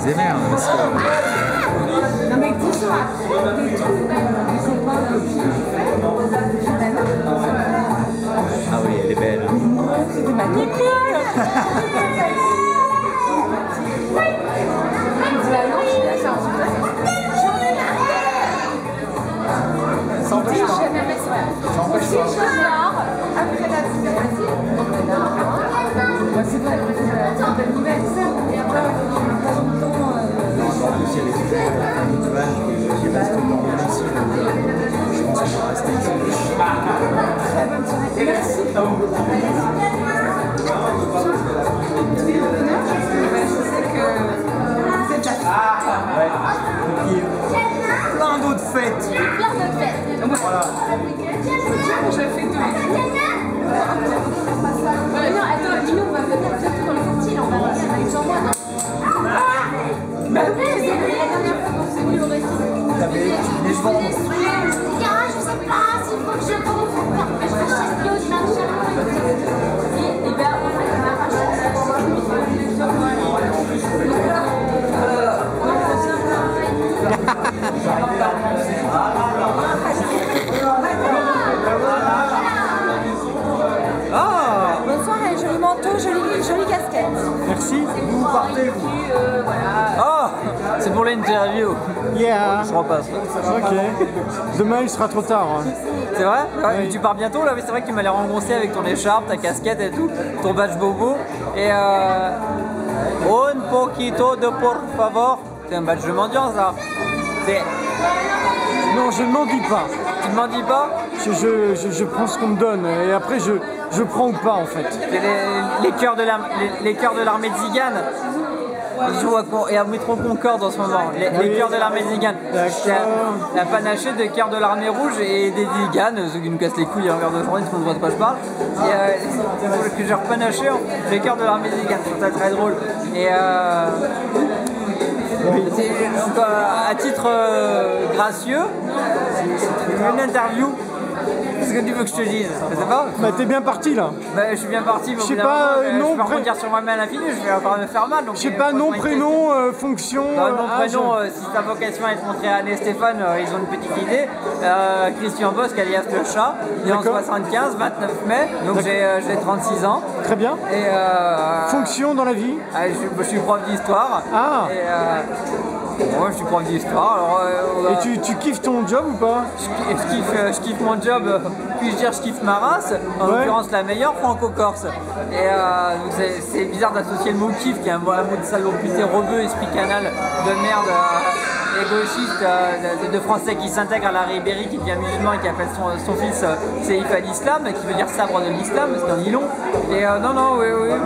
disais merde parce que... Non mais dis-toi, des copains Ah oui, elle est belle. c'est magnifique. Ça empêche pas. Ça empêche pas. Après la c'est vrai, c'est un bel anniversaire. Et après, il n'y a pas longtemps. Non, en plus, il y a les trucs à la fin du bal qui restent dans le aussi. Je pense qu'on va rester ici. Très bonne soirée. Merci. Je sais que c'est ta fête. Ouais. Plein d'autres fêtes. Plein d'autres fêtes. Voilà. Je fais tout. Non, attends, Lino, on va venir peut-être pour le sortir, on va venir avec Jean-Marc. Bah oui, C'est la dernière fois qu'on s'est vu au récit. Mais je vends. Je sais pas s'il faut que je vende ou pas. Mais je rachète Lio de l'argent. Et bien, en fait, on a Ah! bonne soirée, joli manteau, jolie casquette. Merci. Vous partez, vous. Voilà. Ah! C'est pour l'interview. Yeah. Je repasse. Ok. Demain il sera trop tard. Hein. C'est vrai? Ouais, Oui. tu pars bientôt là? Oui, c'est vrai que tu m'as l'air engoncé avec ton écharpe, ta casquette et tout, ton badge bobo. Et un poquito de por favor. C'est un badge de mendiant ça. C'est... Non, je ne m'en dis pas. Tu ne m'en dis pas? Je prends ce qu'on me donne et après je prends ou pas en fait. C'est les cœurs de l'armée de Zigane. Ils jouent à Métro Concorde en ce moment. Les cœurs de l'armée de Zigane. C'est la panachée des cœurs de l'armée rouge et des Ziganes, ceux qui nous cassent les couilles à longueur de journée, tout le monde voit de quoi je parle. Et que j'ai repanaché les cœurs de l'armée de Zigane. Je trouve ça très drôle. Et donc, à titre gracieux, une interview. Qu'est-ce que tu veux que je te dise? Ça va? Bah t'es bien parti là. Bah, je suis bien parti, mais Je sais pas, nom, je peux rebondir sur moi-même à l'infini, je vais encore me faire mal. Donc Je sais pas, nom, prénom, fonction. nom, âge. prénom, si ta vocation est de montrer à Anne et Stéphane, ils ont une petite idée. Christian Bosque, alias le chat, né en D'accord. 75, 29 mai, donc j'ai 36 ans. Très bien. Et Fonction dans la vie. je suis prof d'histoire. Ah. Et moi, je suis prof d'histoire. Alors, Et tu kiffes ton job ou pas? je kiffe mon job, puis-je dire je kiffe ma race, en Ouais. l'occurrence la meilleure franco-corse. Et donc c'est bizarre d'associer le mot kiff, qui est un mot de saloputé rebeu, esprit canal de merde, et gauchiste, de français qui s'intègre à la Ribéry, qui devient musulman et qui appelle son fils Seif al-Islam, qui veut dire sabre de l'islam, c'est un nylon. Et non,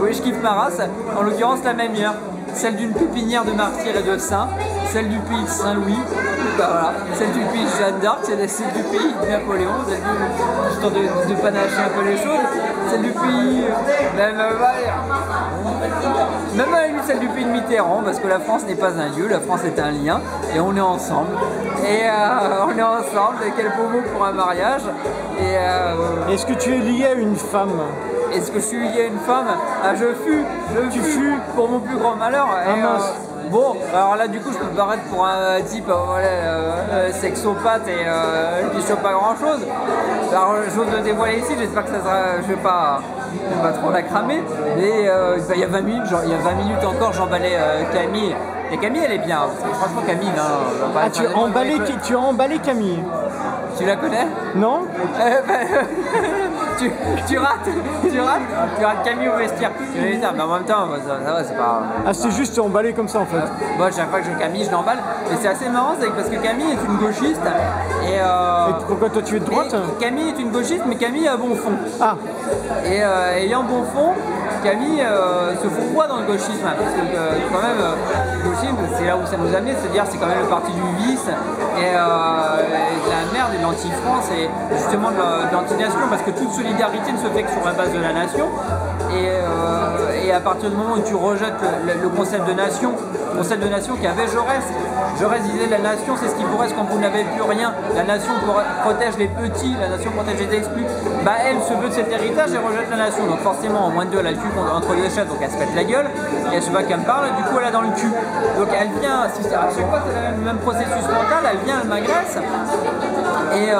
oui, je kiffe ma race, en l'occurrence la meilleure. Celle d'une pépinière de martyrs et de saints, celle du pays de Saint-Louis, bah voilà, celle du pays de Jeanne d'Arc, celle du pays de Napoléon, histoire de panacher un peu les choses, celle du pays, même à la limite celle du pays de Mitterrand, parce que la France n'est pas un lieu, la France est un lien, et on est ensemble. Et on est ensemble, et quel beau mot pour un mariage. Et Est-ce que tu es lié à une femme? est-ce que je suis lié à une femme? Ah, je fus pour mon plus grand malheur. Ah, mince. Bon, alors là, du coup, je peux me paraître pour un type sexopathe et qui chope pas grand chose. Alors, j'ose le dévoiler ici, j'espère que ça sera. Je vais pas trop la cramer. Mais il y a 20 minutes encore, j'emballais Camille. Et Camille, elle est bien, parce que franchement, Camille, non. on va pas Ah, tu faire as des emballé, mots- tu as emballé Camille? Tu la connais? Non? Tu rates Camille au vestiaire. Je vais dire, mais en même temps, ça va, c'est pas. Ah, c'est juste emballé comme ça en fait. Moi, chaque fois que je Camille, je l'emballe. Et c'est assez marrant, c'est parce que Camille est une gauchiste. Et Pourquoi toi tu es de droite? et Camille est une gauchiste, mais Camille a bon fond. Ah, Et ayant bon fond, Camille se fout quoi dans le gauchisme? Parce que quand même, le gauchisme, c'est là où ça nous amène, c'est-à-dire c'est quand même le parti du vice et de la merde et de l'anti-France et justement de l'anti-nation, parce que toute solidarité ne se fait que sur la base de la nation. Et à partir du moment où tu rejettes le concept de nation, concept de nation qu'avait Jaurès. Jaurès disait la nation c'est ce qui vous reste quand vous n'avez plus rien. La nation protège les petits, la nation protège les exclus. Bah elle se veut de cet héritage et rejette la nation. Donc forcément en moins de deux elle a le cul entre les chefs, donc elle se pète la gueule. Et elle se bat qu'elle me parle, et du coup elle a dans le cul. Donc elle vient, à chaque fois c'est le même processus mental, elle vient, elle m'agresse. Et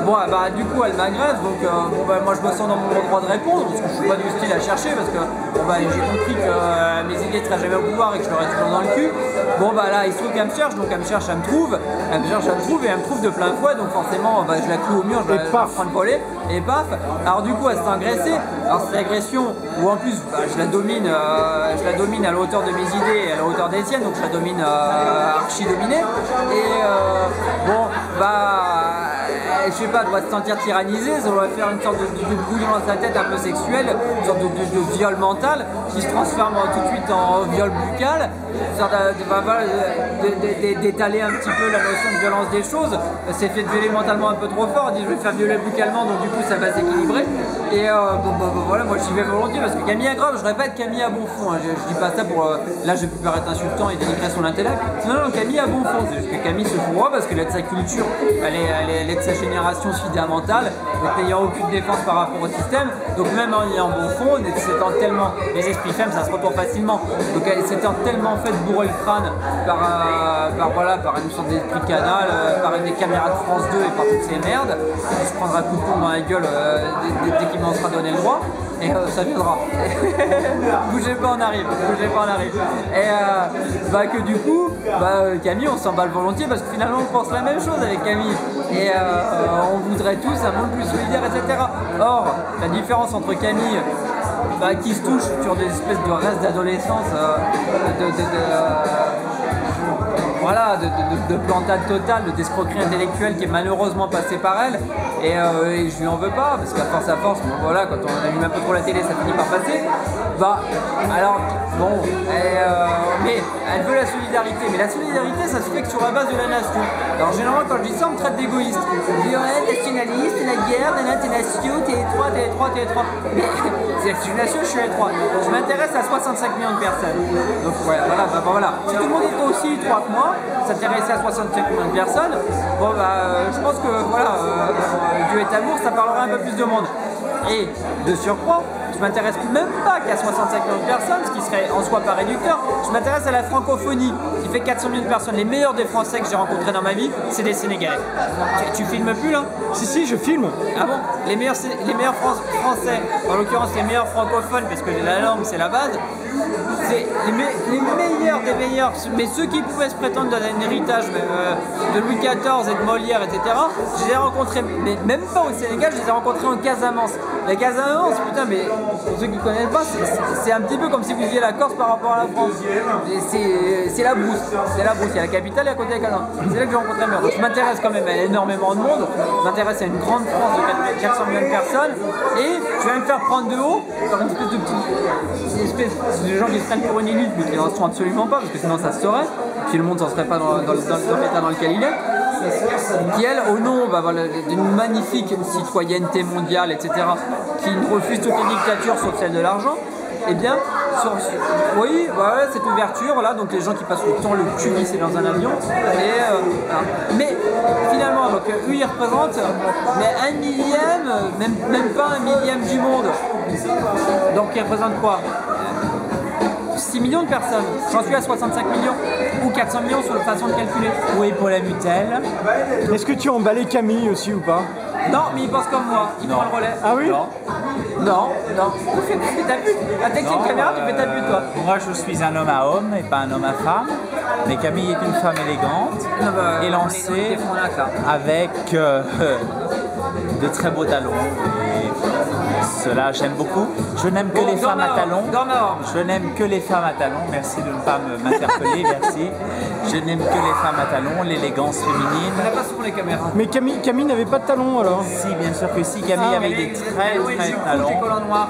bon bah du coup elle m'agresse, donc bon, bah, moi je me sens dans mon droit de répondre, parce que je suis pas du style à chercher, parce que bon, bah, j'ai compris que mes idées ne seraient jamais au pouvoir et que je l'aurais toujours dans le cul. Bon bah là il se trouve qu'elle me cherche, donc elle me cherche, elle me trouve, elle me cherche, elle me trouve, et elle me trouve de plein fouet, donc forcément bah, je la cloue au mur, je la prends le volet, et paf. Alors du coup elle s'est agressée, alors cette agression où en plus bah, je la domine à la hauteur de mes idées et à la hauteur des siennes, donc je la domine archi dominée, et bon bah je sais pas, elle doit se sentir tyrannisée, ça doit faire une sorte de bouillon dans sa tête un peu sexuel, une sorte de viol mental qui se transforme tout de suite en viol buccal, une sorte d'étaler un petit peu la notion de violence des choses. Elle s'est fait violer mentalement un peu trop fort, elle dit je vais faire violer buccalement, donc du coup ça va s'équilibrer. Et voilà, moi j'y vais volontiers parce que Camille Agrove, je répète, Camille a bon fond, hein. Je dis pas ça pour là je vais plus paraître insultant et dénigrer son intellect. Non, Camille a bon fond, c'est juste que Camille se fout parce qu'elle est de sa culture, elle est de sa génération fondamentale, n'ayant aucune défense par rapport au système, donc même en ayant bon fond, s'étant tellement, les esprits faibles ça se retourne facilement, donc elle s'étant tellement fait bourrer le crâne par une sorte d'esprit canal, par des caméras de France 2 et par toutes ces merdes, elle se prendra un coup de poing dans la gueule dès qu'il m'en sera donné le droit, et ça viendra. Bougez pas, on arrive, et bah que du coup, Camille on s'emballe volontiers parce que finalement on pense la même chose avec Camille, et on voudrait tous un monde plus solidaire, etc. Or, la différence entre Camille qui se touche sur des espèces de restes d'adolescence, de plantade totale, de d'escroquerie intellectuelle qui est malheureusement passée par elle, et je lui en veux pas, parce qu'à force bon, voilà, quand on allume un peu trop la télé ça finit par passer. Mais elle veut la solidarité, mais la solidarité ça se fait que sur la base de la nation. Alors généralement quand je dis ça on me traite d'égoïste, on me dit ouais nationaliste, la guerre, t'es nation, t'es étroit, mais c'est une nation, je suis étroit, je m'intéresse à 65 millions de personnes, donc voilà, si tout le monde est aussi étroit que moi, s'intéresser à 65 millions de personnes, je pense que Dieu est amour, ça parlera un peu plus de monde. Et de surcroît, je m'intéresse même pas qu'à 65 millions de personnes, ce qui serait en soi pas réducteur. Je m'intéresse à la francophonie, qui fait 400 millions de personnes. Les meilleurs des Français que j'ai rencontrés dans ma vie, c'est des Sénégalais. Tu filmes plus là? Si, je filme. Ah bon? Les meilleurs Français, en l'occurrence les meilleurs francophones, parce que la langue c'est la base, c'est les meilleurs des meilleurs, mais ceux qui pouvaient se prétendre d'un héritage de Louis XIV et de Molière, etc. Je les ai rencontrés, mais même pas au Sénégal, je les ai rencontrés en Casamance. La Casamance, putain, mais pour ceux qui ne connaissent pas, c'est un petit peu comme si vous disiez la Corse par rapport à la France. C'est la brousse, il y a la capitale et à côté la Casamance. C'est là que j'ai rencontré le meilleur. Donc je m'intéresse quand même à énormément de monde, je m'intéresse à une grande France de 400 millions de personnes, et je vais me faire prendre de haut par une espèce de c'est des gens qui se prennent pour une élite, mais qui n'en sont absolument pas, parce que sinon ça se saurait, si le monde n'en serait pas dans l'état dans lequel il est, qui elle, au nom d'une magnifique citoyenneté mondiale, etc., qui refuse toutes les dictatures sauf celle de l'argent, eh bien, cette ouverture, voilà, donc les gens qui passent le temps le cul vissé dans un avion, et mais finalement, donc eux ils représentent mais 1 millième, même pas 1 millième du monde, donc ils représentent quoi? 6 millions de personnes, j'en suis à 65 millions ou 400 millions sur la façon de calculer. Oui, pour la Mutel. Est-ce que tu as emballé Camille aussi ou pas? Non, mais il pense comme moi, il prend le relais. Ah oui? Non. Tu fais ta pute. Dès que tu as une caméra, tu fais ta pute, toi. Moi, je suis un homme à homme et pas un homme à femme. Mais Camille est une femme élégante, élancée, avec de très beaux talons. Et cela, j'aime beaucoup. Je n'aime que les femmes à talons. Je n'aime que les femmes à talons. Merci de ne pas m'interpeller, merci. Je n'aime que les femmes à talons, l'élégance féminine. On n'a pas souvent les caméras. Mais Camille n'avait pas de talons alors? Si, bien sûr que si. Camille avait des très talons. Des collants noirs.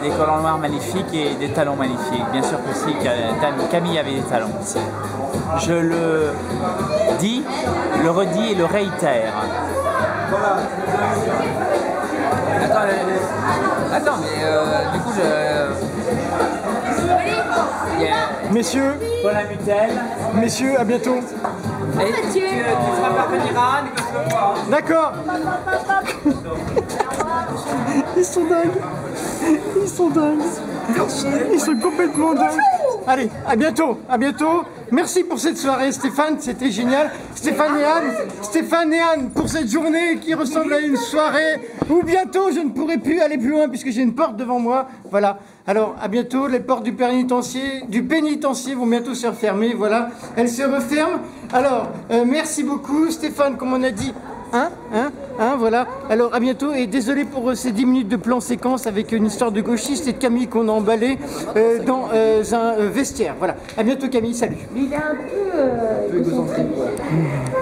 Des collants noirs magnifiques et des talons magnifiques. Bien sûr que si. Camille avait des talons aussi. Je le dis, le redis et le réitère. Attends, mais du coup, Messieurs, Paul Amutel. messieurs, à bientôt. Et tu feras parvenir à Anne, que je le vois. D'accord. Ils sont dingues. Ils sont dingues. Ils sont complètement dingues. Allez, à bientôt, à bientôt. Merci pour cette soirée, Stéphane, c'était génial. Stéphane et Anne, pour cette journée qui ressemble à une soirée où bientôt je ne pourrai plus aller plus loin puisque j'ai une porte devant moi. Voilà. Alors, à bientôt. Les portes du pénitencier vont bientôt se refermer. Voilà, elles se referment. Alors, merci beaucoup, Stéphane, comme on a dit. Voilà. Alors à bientôt et désolé pour ces 10 minutes de plan séquence avec une histoire de gauchiste et de Camille qu'on a emballé dans un vestiaire. Voilà. À bientôt Camille, salut. Mais il est un peu égocentrique.